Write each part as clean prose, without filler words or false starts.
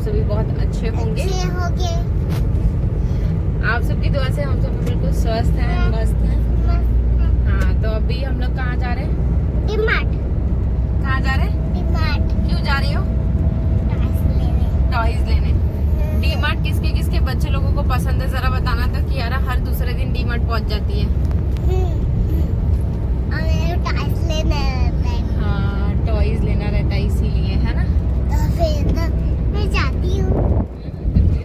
सभी बहुत अच्छे होंगे। आप सबकी दुआ से हम सब बिल्कुल स्वस्थ हैं, मस्त हैं। हाँ, तो अभी हम लोग कहाँ जा रहे हैं? डीमार्ट। कहाँ जा रहे हैं? डीमार्ट। क्यों जा रही हो? टॉयज लेने। डीमार्ट किसके किसके बच्चे लोगों को पसंद है जरा बताना तो। कि यार हर दूसरे दिन डीमार्ट पहुंच जाती है। टॉयज लेना रहता है। हाँ, टॉयज लेना रहता है इसीलिए, है ना? तो फिर तो मैं जाती हूँ।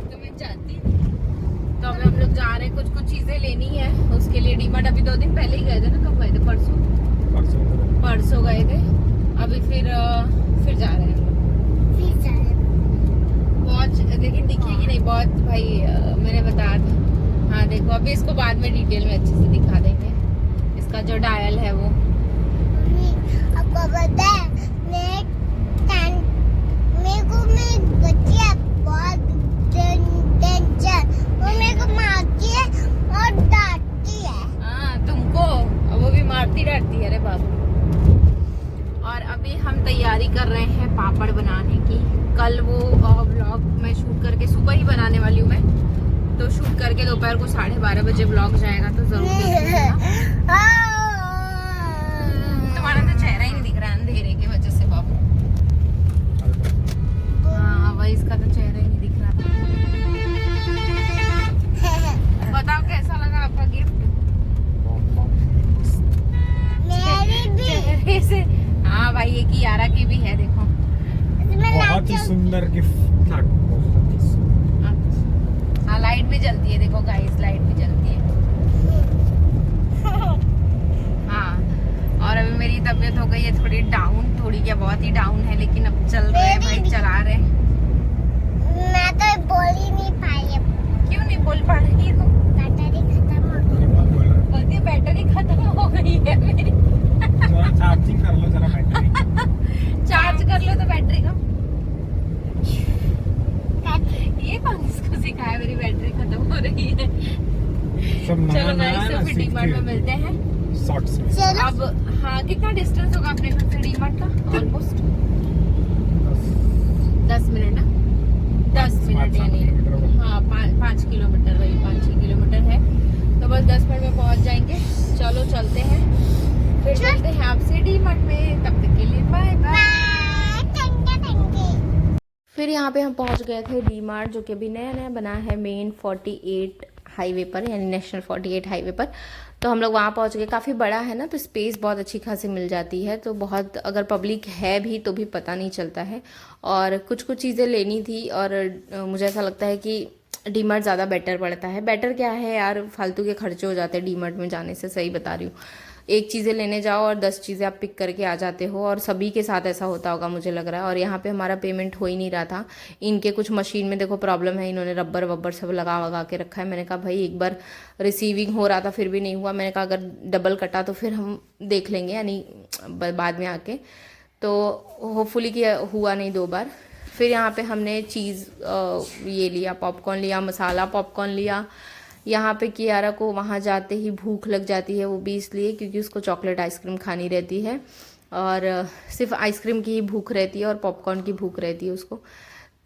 तो मैं जाती हूँ। तो अभी हम लोग जा रहे हैं, कुछ कुछ चीजें लेनी है उसके लिए डीमार्ट। अभी 2 दिन पहले ही गए थे ना। कब गए थे? परसों गए थे। अभी फिर जा रहे हैं। वॉच लेकिन दिखेगी नहीं बहुत भाई, मैंने बताया था। हाँ देखो, अभी इसको बाद में डिटेल में अच्छे से दिखा देंगे। इसका जो डायल है वो आपको पता है मेरे को बच्ची है बहुत डेंजर। वो मेरे को मारती है और डांटती है। हाँ तुमको, वो भी मारती डांटती है। अरे बाबू। और अभी हम तैयारी कर रहे हैं पापड़ बनाने की। कल वो व्लॉग मैं शूट करके सुबह ही बनाने वाली हूँ मैं। तो शूट करके दोपहर को 12:30 बजे व्लॉग जाएगा, तो जरूर देखिएगा। तुम्हारा तो चेहरा ही नहीं दिख रहा है अंधेरे की वजह से बाबू। हाँ वही, इसका तो चेहरा ही नहीं दिख रहा था। बताओ कैसा लगा आपका गिफ्ट? मेरी भी चेहरे से। हाँ भाई, ये की यारा की भी है देखो। बहुत ही सुंदर गिफ्ट था। हाँ लाइट भी जलती है देखो गाइस, लाइट भी जलती है। हाँ, और अभी मेरी तबीयत हो गई है थोड़ी डाउन, थोड़ी क्या बहुत ही डाउन है, लेकिन अब चल रहे हैं भाई, चला रहे हैं। मैं तो बोल ही नहीं पाई अब। क्यों नहीं बोल पा रही हो? बैटरी खत्म हो गई। बोलती है बैटरी खत्म हो गई है मेरी। चार्जिंग कर लो जरा बैटरी। चार्ज कर लो तो बैटरी का। ये कौन इसको सिखाया मेरी बैटरी खत्म हो रही है? चलो गाइस, तो फिर डीमार्ट में मिलते हैं शॉर्ट्स में। चलो अब। हाँ, कितना डिस्टेंस होगा अपने घर से डीमार्ट का? ऑलमोस्ट 10 मिनट ना? 10 मिनट यानी हाँ 5 किलोमीटर, वही 5-6 किलोमीटर है। तो बस 10 मिनट में पहुंच जाएंगे। चलो चलते हैं, फिर मिलते हैं आपसे डीमार्ट में। तब तक के लिए बाय बाय। फिर यहाँ पे हम पहुँच गए थे डीमार्ट, जो कि अभी नया नया बना है मेन 48 हाईवे पर, यानी नेशनल 48 हाईवे पर। तो हम लोग वहाँ पहुँच गए। काफ़ी बड़ा है ना, तो स्पेस बहुत अच्छी खासी मिल जाती है। तो बहुत अगर पब्लिक है भी तो भी पता नहीं चलता है। और कुछ कुछ चीज़ें लेनी थी, और मुझे ऐसा लगता है कि डीमार्ट ज़्यादा बेटर पड़ता है। बेटर क्या है यार, फालतू के खर्चे हो जाते हैं डीमार्ट में जाने से, सही बता रही हूँ। एक चीज़ें लेने जाओ और 10 चीज़ें आप पिक करके आ जाते हो, और सभी के साथ ऐसा होता होगा मुझे लग रहा है। और यहाँ पे हमारा पेमेंट हो ही नहीं रहा था। इनके कुछ मशीन में देखो प्रॉब्लम है, इन्होंने रबर वब्बर सब लगा वगा के रखा है। मैंने कहा भाई एक बार रिसीविंग हो रहा था फिर भी नहीं हुआ। मैंने कहा अगर डबल कटा तो फिर हम देख लेंगे, यानी बाद में आके। तो होपफुली कि हुआ नहीं 2 बार। फिर यहाँ पे हमने चीज़ ये लिया, पॉपकॉर्न लिया, मसाला पॉपकॉर्न लिया। यहाँ पे कियारा को वहाँ जाते ही भूख लग जाती है, वो भी इसलिए क्योंकि उसको चॉकलेट आइसक्रीम खानी रहती है। और सिर्फ आइसक्रीम की ही भूख रहती है और पॉपकॉर्न की भूख रहती है उसको।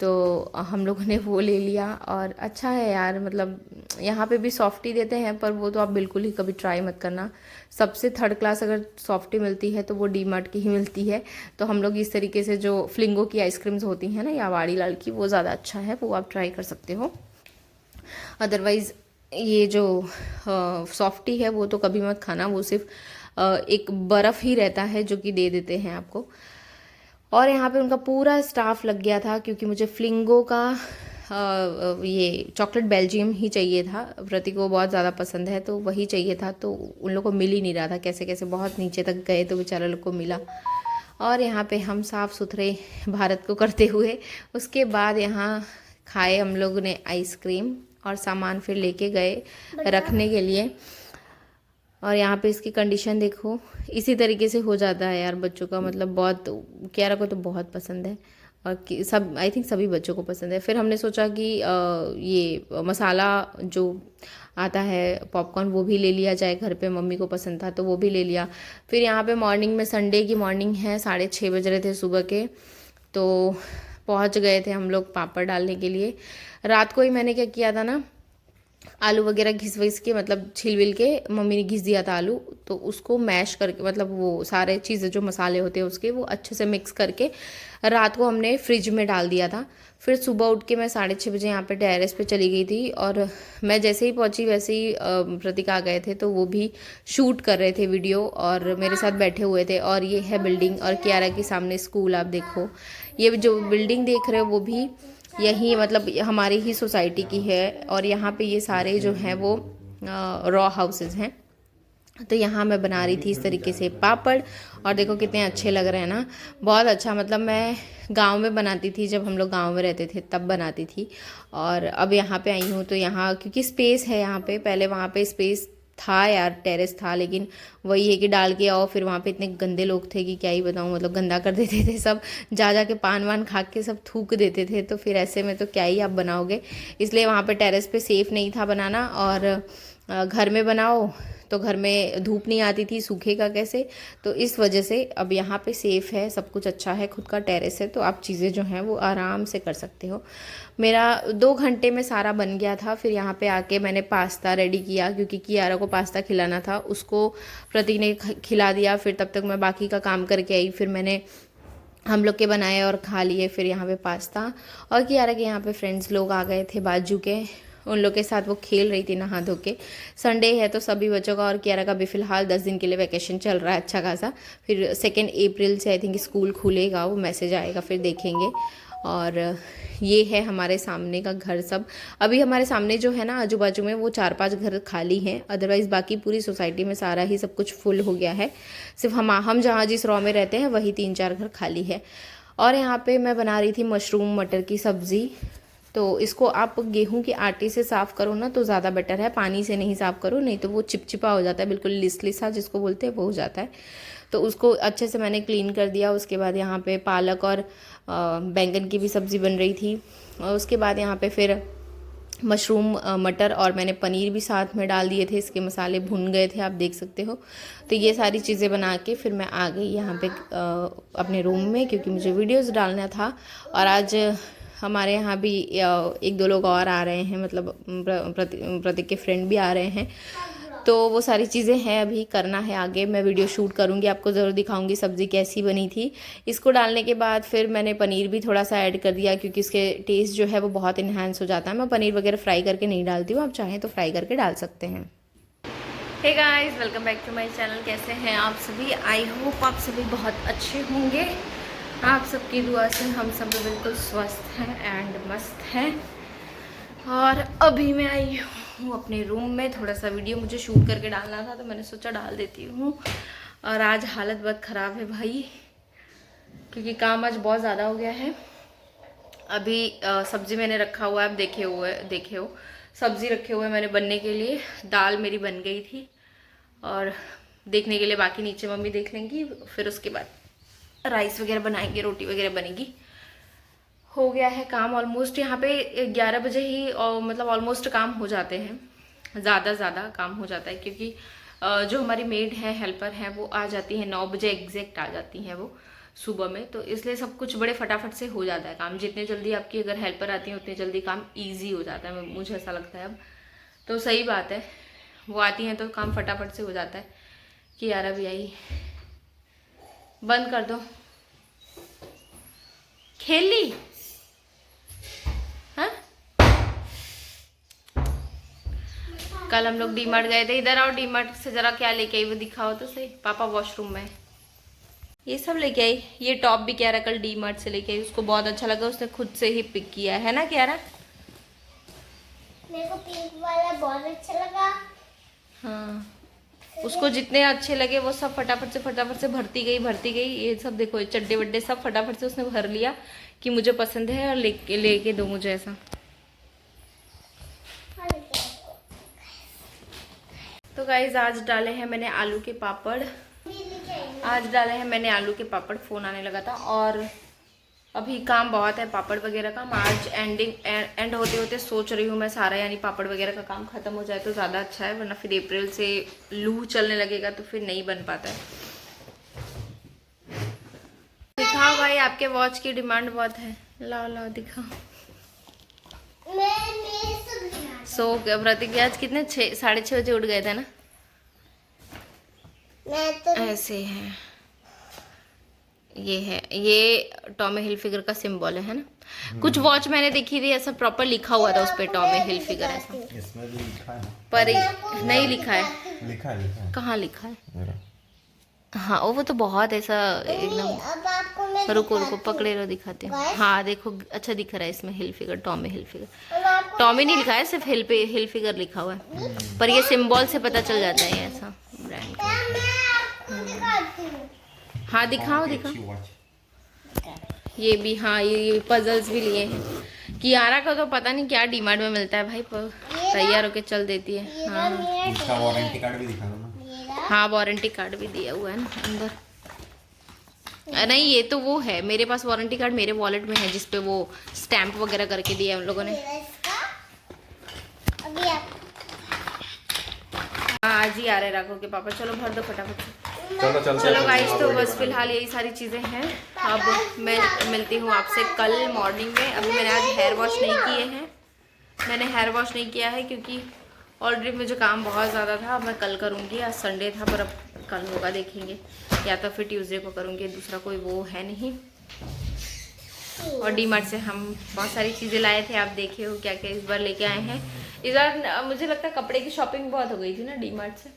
तो हम लोगों ने वो ले लिया। और अच्छा है यार, मतलब यहाँ पे भी सॉफ्टी देते हैं, पर वो तो आप बिल्कुल ही कभी ट्राई मत करना। सबसे थर्ड क्लास अगर सॉफ्टी मिलती है तो वो डीमार्ट की ही मिलती है। तो हम लोग इस तरीके से जो फ्लिंगो की आइसक्रीम्स होती हैं ना, या वाड़ी लाल की, वो ज़्यादा अच्छा है, वो आप ट्राई कर सकते हो। अदरवाइज़ ये जो सॉफ्टी है वो तो कभी मत खाना, वो सिर्फ एक बर्फ़ ही रहता है जो कि दे देते हैं आपको। और यहाँ पे उनका पूरा स्टाफ लग गया था, क्योंकि मुझे फ्लिंगो का ये चॉकलेट बेल्जियम ही चाहिए था। प्रति को बहुत ज़्यादा पसंद है तो वही चाहिए था। तो उन लोगों को मिल ही नहीं रहा था, कैसे कैसे बहुत नीचे तक गए तो बेचारा लोग को मिला। और यहाँ पे हम साफ़ सुथरे भारत को करते हुए उसके बाद यहाँ खाए हम लोग ने आइसक्रीम, और सामान फिर लेके गए रखने के लिए। और यहाँ पे इसकी कंडीशन देखो, इसी तरीके से हो जाता है यार बच्चों का। मतलब बहुत, कियारा को तो बहुत पसंद है, और सब आई थिंक सभी बच्चों को पसंद है। फिर हमने सोचा कि ये मसाला जो आता है पॉपकॉर्न वो भी ले लिया जाए, घर पे मम्मी को पसंद था तो वो भी ले लिया। फिर यहाँ पे मॉर्निंग में, संडे की मॉर्निंग है, 6:30 बज रहे थे सुबह के। तो पहुंच गए थे हम लोग पापड़ डालने के लिए। रात को ही मैंने क्या किया था ना, आलू वगैरह घिस विस के, मतलब छिल विल के मम्मी ने घिस दिया था आलू, तो उसको मैश करके, मतलब वो सारे चीज़ें जो मसाले होते हैं उसके, वो अच्छे से मिक्स करके रात को हमने फ्रिज में डाल दिया था। फिर सुबह उठ के मैं 6:30 बजे यहाँ पे टेरेस पे चली गई थी, और मैं जैसे ही पहुँची वैसे ही प्रतीक आ गए थे, तो वो भी शूट कर रहे थे वीडियो और मेरे साथ बैठे हुए थे। और ये है बिल्डिंग, और कियारा के सामने स्कूल, आप देखो ये जो बिल्डिंग देख रहे हो वो भी यही, मतलब हमारी ही सोसाइटी की है। और यहाँ पे ये सारे जो हैं वो रॉ हाउसेस हैं। तो यहाँ मैं बना रही थी इस तरीके से पापड़, और देखो कितने अच्छे लग रहे हैं ना, बहुत अच्छा। मतलब मैं गांव में बनाती थी, जब हम लोग गांव में रहते थे तब बनाती थी, और अब यहाँ पे आई हूँ तो यहाँ क्योंकि स्पेस है यहाँ पे, पहले वहाँ पे स्पेस था यार, टेरेस था, लेकिन वही है कि डाल के आओ, फिर वहाँ पे इतने गंदे लोग थे कि क्या ही बताऊँ, मतलब गंदा कर देते थे सब, जा के पान वान खा के सब थूक देते थे, तो फिर ऐसे में तो क्या ही आप बनाओगे, इसलिए वहाँ पे टेरेस पे सेफ़ नहीं था बनाना। और घर में बनाओ तो घर में धूप नहीं आती थी, सूखेगा कैसे, तो इस वजह से अब यहाँ पे सेफ़ है, सब कुछ अच्छा है, खुद का टेरेस है, तो आप चीज़ें जो हैं वो आराम से कर सकते हो। मेरा 2 घंटे में सारा बन गया था। फिर यहाँ पे आके मैंने पास्ता रेडी किया, क्योंकि कियारा को पास्ता खिलाना था, उसको प्रतीक ने खिला दिया। फिर तब तक मैं बाकी का काम करके आई, फिर मैंने हम लोग के बनाए और खा लिए फिर यहाँ पे पास्ता। और कियारा के यहाँ पे फ्रेंड्स लोग आ गए थे बाजू के, उन लोग के साथ वो खेल रही थी नहा धो के। संडे है तो सभी बच्चों का और कियारा का भी फ़िलहाल 10 दिन के लिए वैकेशन चल रहा है अच्छा खासा। फिर 2 अप्रैल से आई थिंक स्कूल खुलेगा, वो मैसेज आएगा, फिर देखेंगे। और ये है हमारे सामने का घर सब। अभी हमारे सामने जो है ना आजू बाजू में वो 4-5 घर खाली हैं, अदरवाइज़ बाकी पूरी सोसाइटी में सारा ही सब कुछ फुल हो गया है। सिर्फ हम जहाँ जिस रॉ में रहते हैं वही 3-4 घर खाली है। और यहाँ पे मैं बना रही थी मशरूम मटर की सब्ज़ी। तो इसको आप गेहूं के आटे से साफ़ करो ना तो ज़्यादा बेटर है, पानी से नहीं साफ़ करो, नहीं तो वो चिपचिपा हो जाता है, बिल्कुल लिसा जिसको बोलते हैं वो हो जाता है। तो उसको अच्छे से मैंने क्लीन कर दिया। उसके बाद यहाँ पे पालक और बैंगन की भी सब्ज़ी बन रही थी, और उसके बाद यहाँ पे फिर मशरूम मटर और मैंने पनीर भी साथ में डाल दिए थे, इसके मसाले भुन गए थे, आप देख सकते हो। तो ये सारी चीज़ें बना के फिर मैं आ गई यहाँ पे अपने रूम में, क्योंकि मुझे वीडियोस डालना था। और आज हमारे यहाँ भी 1-2 लोग और आ रहे हैं, मतलब प्रतीक के फ्रेंड भी आ रहे हैं, तो वो सारी चीज़ें हैं अभी करना है। आगे मैं वीडियो शूट करूँगी, आपको ज़रूर दिखाऊंगी सब्ज़ी कैसी बनी थी। इसको डालने के बाद फिर मैंने पनीर भी थोड़ा सा ऐड कर दिया, क्योंकि इसके टेस्ट जो है वो बहुत इन्हांस हो जाता है। मैं पनीर वगैरह फ्राई करके नहीं डालती हूँ, आप चाहें तो फ्राई करके डाल सकते हैं। Hey guys, welcome back to my channel. कैसे हैं आप सभी? आई होप आप सभी बहुत अच्छे होंगे। आप सबकी दुआ से हम सब बिल्कुल स्वस्थ हैं एंड मस्त हैं। और अभी मैं आई हूँ अपने रूम में, थोड़ा सा वीडियो मुझे शूट करके डालना था तो मैंने सोचा डाल देती हूँ। और आज हालत बहुत ख़राब है भाई, क्योंकि काम आज बहुत ज़्यादा हो गया है। अभी सब्ज़ी मैंने रखा हुआ है, आप देखे हो सब्ज़ी रखे हुए मैंने बनने के लिए। दाल मेरी बन गई थी और देखने के लिए बाकी नीचे मम्मी देख लेंगी, फिर उसके बाद राइस वगैरह बनाएंगे, रोटी वगैरह बनेगी। हो गया है काम ऑलमोस्ट। यहाँ पे 11 बजे ही मतलब ऑलमोस्ट काम हो जाते हैं, ज़्यादा काम हो जाता है, क्योंकि जो हमारी मेड है, हेल्पर हैं, वो आ जाती है 9 बजे एग्जैक्ट आ जाती हैं वो सुबह में, तो इसलिए सब कुछ बड़े फटाफट से हो जाता है काम। जितने जल्दी आपकी अगर हेल्पर आती है उतने जल्दी काम ईजी हो जाता है, मुझे ऐसा लगता है। अब तो सही बात है, वो आती हैं तो काम फटाफट से हो जाता है। कि यार अभी आई, बंद कर दो, खेल ली। हाँ, कल हम लोग डीमार्ट गए थे। इधर आओ, डीमार्ट से जरा क्या लेके आई वो दिखाओ तो सही। पापा वॉशरूम में ये सब लेके आई। ये टॉप भी क्यारा कल डीमार्ट से लेके आई, उसको बहुत अच्छा लगा, उसने खुद से ही पिक किया है ना क्यारा? मेरे को पिंक वाला बहुत अच्छा लगा। हाँ, उसको जितने अच्छे लगे वो सब फटाफट से भरती गई। ये सब देखो, ये चड्डे वड्डे सब फटाफट से उसने भर लिया कि मुझे पसंद है और लेके दो मुझे ऐसा। तो गाइज आज डाले हैं मैंने आलू के पापड़। फ़ोन आने लगा था और अभी काम बहुत है पापड़ वगैरह का। आज एंड होते होते सोच रही हूँ मैं सारा, यानी पापड़ वगैरह का काम ख़त्म हो जाए तो ज़्यादा अच्छा है, वरना फिर अप्रैल से लू चलने लगेगा तो फिर नहीं बन पाता है। दिखाओ भाई, आपके वॉच की डिमांड बहुत है। लाओ लाओ दिखाओ। मैं सब बना सो प्रतीक आज कितने 6:30 बजे उठ गए थे ना। मैं तो ऐसे है, ये है, ये टॉमी हिलफिगर का सिंबल है ना। कुछ वॉच मैंने देखी थी ऐसा प्रॉपर लिखा हुआ था उस पे टॉमी हिलफिगर ऐसा, इसमें भी लिखा है, पर नहीं लिखा है। लिखा है कहाँ लिखा है? मेरा। हाँ वो तो बहुत ऐसा एकदम। अब आपको मैं रुको रुको पकड़े रहो दिखाते हैं। हाँ देखो अच्छा दिख रहा है इसमें हिलफिगर, टॉमी हिलफिगर। अब आपको टॉमी नहीं लिखा है, सिर्फ हिलफिगर लिखा हुआ है, पर ये सिंबल से पता चल जाता है ऐसा ब्रांड का। मैं आपको दिखाती हूँ। हाँ दिखाओ दिखाओ। अच्छी वॉच। ये भी, हाँ ये पजल्स भी लिए हैं। कियारा का तो पता नहीं क्या डिमांड में मिलता है भाई, तैयार होके चल देती है। हाँ इसका वारंटी कार्ड भी दिखा दो ना। हाँ वारंटी कार्ड भी दिया हुआ है ना अंदर। नहीं ये तो वो है, मेरे पास वारंटी कार्ड मेरे वॉलेट में है जिसपे वो स्टैंप वगैरह करके दिया है उन लोगों ने। अभी आप हाँ आज ही आ रहे राघव के पापा। चलो भर दो फटाफट से। चलो चलो चलो गाइस तो बस फिलहाल यही सारी चीज़ें हैं। अब मैं मिलती हूँ आपसे कल मॉर्निंग में। अभी मैंने आज हेयर वॉश नहीं किए हैं, मैंने हेयर वॉश नहीं किया है क्योंकि ऑलरेडी मुझे काम बहुत ज़्यादा था। अब मैं कल करूँगी, आज संडे था पर अब कल होगा देखेंगे, या तो फिर ट्यूसडे को करूँगी, दूसरा कोई वो है नहीं। और डीमार्ट से हम बहुत सारी चीज़ें लाए थे, आप देखे हो क्या क्या इस बार लेके आए हैं। इस बार मुझे लगता है कपड़े की शॉपिंग बहुत हो गई थी ना डीमार्ट से।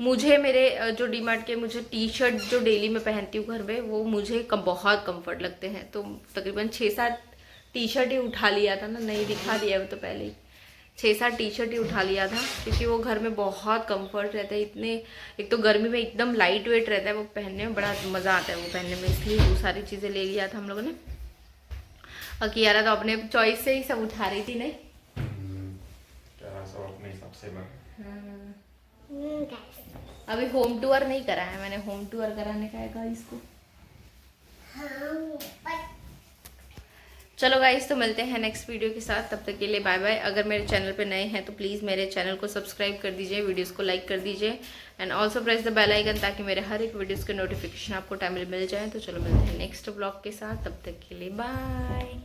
मुझे मेरे जो डीमार्ट के मुझे टी शर्ट जो डेली में पहनती हूँ घर में, वो मुझे बहुत कंफर्ट लगते हैं। तो तकरीबन 6-7 टी शर्ट ही उठा लिया था ना, नहीं दिखा दिया वो तो पहले ही 6-7 टी शर्ट ही उठा लिया था क्योंकि वो घर में बहुत कंफर्ट रहता है। इतने एक तो गर्मी में एकदम लाइट वेट रहता है, वो पहनने में बड़ा मज़ा आता है वो पहनने में, इसलिए वो सारी चीज़ें ले लिया था हम लोगों ने। और कियारा तो अपने चॉइस से ही सब उठा रही थी नहीं। अपने हिसाब से अभी होम टूर नहीं करा है मैंने, होम टूर कराने का है गाइस को। चलो गाइस तो मिलते हैं नेक्स्ट वीडियो के साथ, तब तक के लिए बाय बाय। अगर मेरे चैनल पे नए हैं तो प्लीज़ मेरे चैनल को सब्सक्राइब कर दीजिए, वीडियोस को लाइक कर दीजिए and also press the bell icon ताकि मेरे हर एक वीडियोस के नोटिफिकेशन आपको टाइमली मिल जाए। तो चलो मिलते हैं नेक्स्ट ब्लॉग के साथ, तब तक के लिए बाय।